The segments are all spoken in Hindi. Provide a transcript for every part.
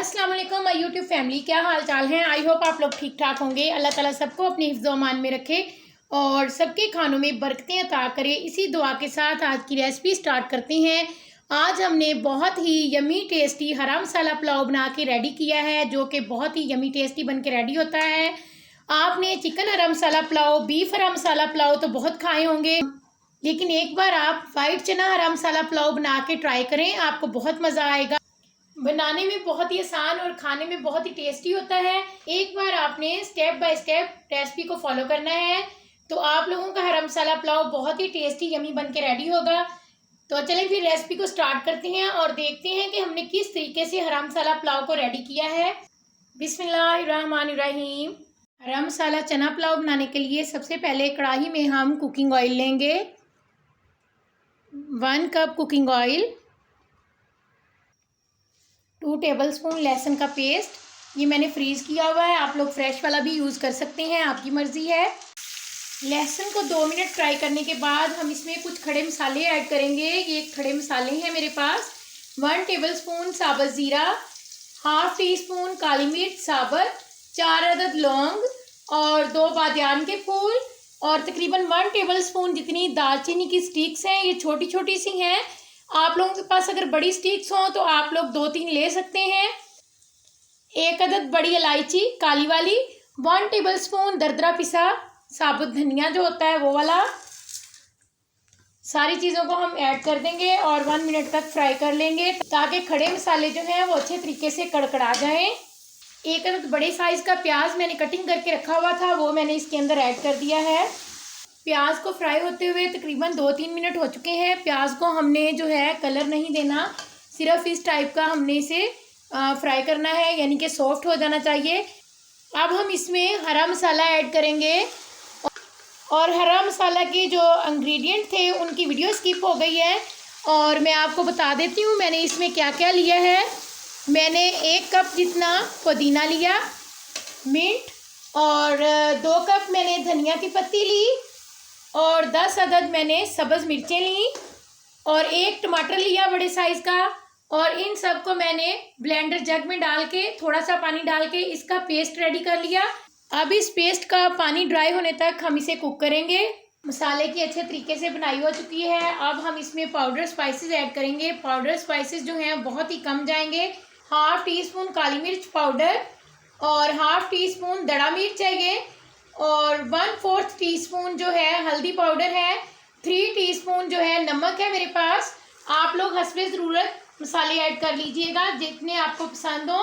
अस्सलाम वालेकुम माय यूट्यूब फैमिली, क्या हाल चाल है। आई होप आप लोग ठीक ठाक होंगे। अल्लाह ताला सबको अपने हिफ्ज़ अमान में रखे और सबके खानों में बरकतें अता करे। इसी दुआ के साथ आज की रेसिपी स्टार्ट करते हैं। आज हमने बहुत ही यमी टेस्टी हरा मसाला पुलाव बना के रेडी किया है, जो कि बहुत ही यमी टेस्टी बन के रेडी होता है। आपने चिकन हरा मसाला पुलाव, बीफ हरा मसाला पुलाव तो बहुत खाए होंगे, लेकिन एक बार आप वाइट चना हरा मसाला पुलाव बना के ट्राई करें, आपको बहुत मज़ा आएगा। बनाने में बहुत ही आसान और खाने में बहुत ही टेस्टी होता है। एक बार आपने स्टेप बाय स्टेप रेसिपी को फॉलो करना है तो आप लोगों का हरा मसाला पुलाव बहुत ही टेस्टी यमी बन के रेडी होगा। तो चलें फिर रेसिपी को स्टार्ट करते हैं और देखते हैं कि हमने किस तरीके से हरा मसाला पुलाव को रेडी किया है। बिस्मिल्लाहिर्रहमानिर्रहीम। हरा मसाला चना पुलाव बनाने के लिए सबसे पहले कढ़ाई में हम कुकिंग ऑयल लेंगे। 1 कप कुकिंग ऑयल, 2 टेबलस्पून लहसुन का पेस्ट, ये मैंने फ्रीज़ किया हुआ है। आप लोग फ्रेश वाला भी यूज़ कर सकते हैं, आपकी मर्ज़ी है। लहसुन को 2 मिनट फ्राई करने के बाद हम इसमें कुछ खड़े मसाले ऐड करेंगे। ये खड़े मसाले हैं मेरे पास। 1 टेबलस्पून साबुत ज़ीरा, हाफ़ टी स्पून काली मिर्च साबुत, 4 अदद लौंग और 2 बादियान के फूल और तकरीबन 1 टेबलस्पून जितनी दालचीनी की स्टिक्स हैं। ये छोटी छोटी सी हैं। आप लोगों के पास अगर बड़ी स्टिक्स हों तो आप लोग 2-3 ले सकते हैं। 1 अदद बड़ी इलायची काली वाली, 1 टेबलस्पून दरदरा पिसा साबुत धनिया जो होता है वो वाला। सारी चीज़ों को हम ऐड कर देंगे और 1 मिनट तक फ्राई कर लेंगे ताकि खड़े मसाले जो हैं वो अच्छे तरीके से कड़कड़ा जाएं। 1 अदद बड़े साइज़ का प्याज मैंने कटिंग करके रखा हुआ था, वो मैंने इसके अंदर ऐड कर दिया है। प्याज को फ्राई होते हुए तकरीबन 2-3 मिनट हो चुके हैं। प्याज को हमने जो है कलर नहीं देना, सिर्फ इस टाइप का हमने इसे फ्राई करना है, यानी कि सॉफ्ट हो जाना चाहिए। अब हम इसमें हरा मसाला ऐड करेंगे और हरा मसाला के जो इंग्रेडिएंट थे उनकी वीडियो स्किप हो गई है और मैं आपको बता देती हूँ मैंने इसमें क्या क्या लिया है। मैंने 1 कप जितना पुदीना लिया, मिंट, और 2 कप मैंने धनिया की पत्ती ली और 10 अदद मैंने सब्ज़ मिर्चें ली और 1 टमाटर लिया बड़े साइज़ का। और इन सब को मैंने ब्लेंडर जग में डाल के थोड़ा सा पानी डाल के इसका पेस्ट रेडी कर लिया। अब इस पेस्ट का पानी ड्राई होने तक हम इसे कुक करेंगे। मसाले की अच्छे तरीके से बनाई हो चुकी है। अब हम इसमें पाउडर स्पाइसेस ऐड करेंगे। पाउडर स्पाइसेस जो हैं बहुत ही कम जाएंगे। हाफ़ टी स्पून काली मिर्च पाउडर और हाफ़ टी स्पून दड़ा मिर्च है ये, और 1/4 टीस्पून जो है हल्दी पाउडर है, 3 टीस्पून जो है नमक है मेरे पास। आप लोग हस्बे ज़रूरत मसाले ऐड कर लीजिएगा जितने आपको पसंद हो।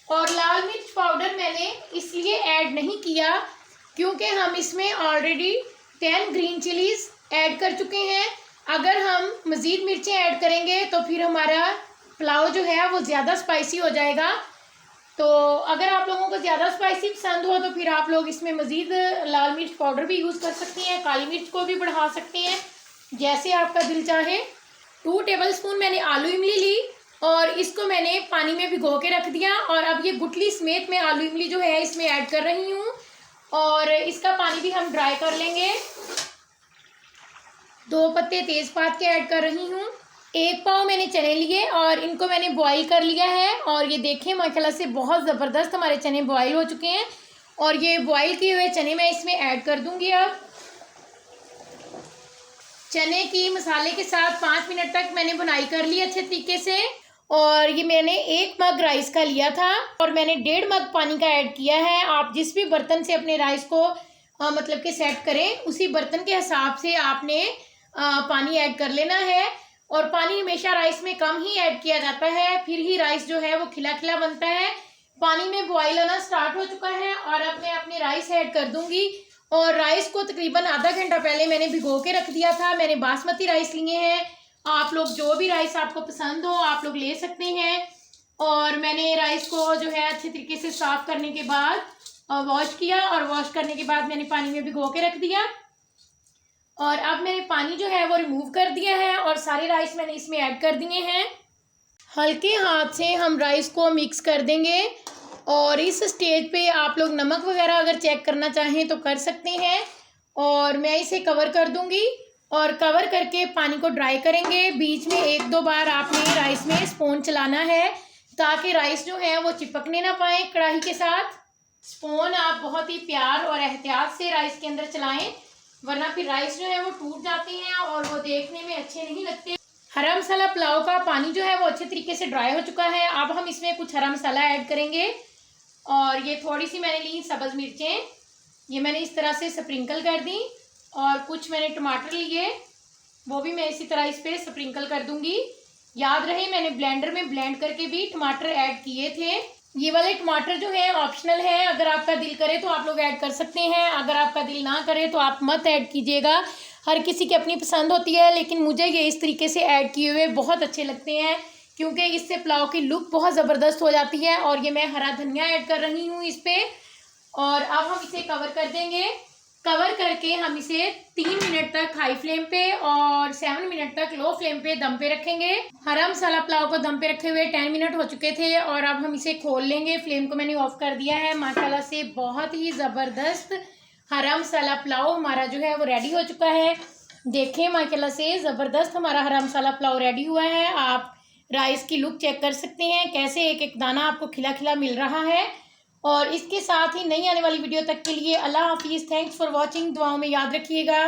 और लाल मिर्च पाउडर मैंने इसलिए ऐड नहीं किया क्योंकि हम इसमें ऑलरेडी 10 ग्रीन चिलीज़ ऐड कर चुके हैं। अगर हम मज़ीद मिर्चें ऐड करेंगे तो फिर हमारा पुलाव जो है वो ज़्यादा स्पाइसी हो जाएगा। तो अगर आप लोगों को ज़्यादा स्पाइसी पसंद हो तो फिर आप लोग इसमें मज़ीद लाल मिर्च पाउडर भी यूज़ कर सकते हैं, काली मिर्च को भी बढ़ा सकते हैं, जैसे आपका दिल चाहे। 2 टेबलस्पून मैंने आलू इमली ली और इसको मैंने पानी में भिगो के रख दिया और अब ये गुठली समेत मैं आलू इमली जो है इसमें ऐड कर रही हूँ और इसका पानी भी हम ड्राई कर लेंगे। 2 पत्ते तेज़पात के ऐड कर रही हूँ। 1 पाव मैंने चने लिए और इनको मैंने बॉईल कर लिया है और ये देखें माशाल्लाह से बहुत ज़बरदस्त हमारे चने बॉईल हो चुके हैं और ये बॉईल किए हुए चने मैं इसमें ऐड कर दूंगी। अब चने की मसाले के साथ 5 मिनट तक मैंने बुनाई कर ली अच्छे तरीके से। और ये मैंने 1 मग राइस का लिया था और मैंने 1.5 मग पानी का ऐड किया है। आप जिस भी बर्तन से अपने राइस को मतलब कि सेट करें उसी बर्तन के हिसाब से आपने पानी ऐड कर लेना है। और पानी हमेशा राइस में कम ही ऐड किया जाता है, फिर ही राइस जो है वो खिला खिला बनता है। पानी में बॉईल होना स्टार्ट हो चुका है और अब मैं अपने राइस ऐड कर दूंगी। और राइस को तकरीबन आधा घंटा पहले मैंने भिगो के रख दिया था। मैंने बासमती राइस लिए हैं, आप लोग जो भी राइस आपको पसंद हो आप लोग ले सकते हैं। और मैंने राइस को जो है अच्छे तरीके से साफ़ करने के बाद वॉश किया और वॉश करने के बाद मैंने पानी में भिगो के रख दिया। और अब मैंने पानी जो है वो रिमूव कर दिया है और सारे राइस मैंने इसमें ऐड कर दिए हैं। हल्के हाथ से हम राइस को मिक्स कर देंगे और इस स्टेज पे आप लोग नमक वगैरह अगर चेक करना चाहें तो कर सकते हैं। और मैं इसे कवर कर दूंगी और कवर करके पानी को ड्राई करेंगे। बीच में 1-2 बार आपने राइस में स्पून चलाना है ताकि राइस जो है वो चिपकने ना पाए कढ़ाई के साथ। स्पून आप बहुत ही प्यार और एहतियात से राइस के अंदर चलाएं, वरना फिर राइस जो है वो टूट जाते हैं और वो देखने में अच्छे नहीं लगते। हरा मसाला पुलाव का पानी जो है वो अच्छे तरीके से ड्राई हो चुका है। अब हम इसमें कुछ हरा मसाला ऐड करेंगे और ये थोड़ी सी मैंने ली सब्ज़ मिर्चें, ये मैंने इस तरह से स्प्रिंकल कर दी, और कुछ मैंने टमाटर लिए वो भी मैं इसी तरह इस पर स्प्रिंकल कर दूंगी। याद रहे मैंने ब्लेंडर में ब्लेंड करके भी टमाटर ऐड किए थे। ये वाले टमाटर जो है ऑप्शनल है, अगर आपका दिल करे तो आप लोग ऐड कर सकते हैं, अगर आपका दिल ना करे तो आप मत ऐड कीजिएगा। हर किसी की अपनी पसंद होती है, लेकिन मुझे ये इस तरीके से ऐड किए हुए बहुत अच्छे लगते हैं क्योंकि इससे पुलाव की लुक बहुत ज़बरदस्त हो जाती है। और ये मैं हरा धनिया ऐड कर रही हूँ इस पर। और अब हम इसे कवर कर देंगे। कवर करके हम इसे 3 मिनट तक हाई फ्लेम पे और 7 मिनट तक लो फ्लेम पे दम पे रखेंगे। हरा मसाला पुलाव को दम पे रखे हुए 10 मिनट हो चुके थे और अब हम इसे खोल लेंगे। फ्लेम को मैंने ऑफ कर दिया है। माशाल्लाह से बहुत ही ज़बरदस्त हरा मसाला पुलाव हमारा जो है वो रेडी हो चुका है। देखें माशाल्लाह से ज़बरदस्त हमारा हरा मसाला पुलाव रेडी हुआ है। आप राइस की लुक चेक कर सकते हैं, कैसे एक एक दाना आपको खिला खिला मिल रहा है। और इसके साथ ही नई आने वाली वीडियो तक के लिए अल्लाह हाफिज़। Thanks for watching. दुआओं में याद रखिएगा।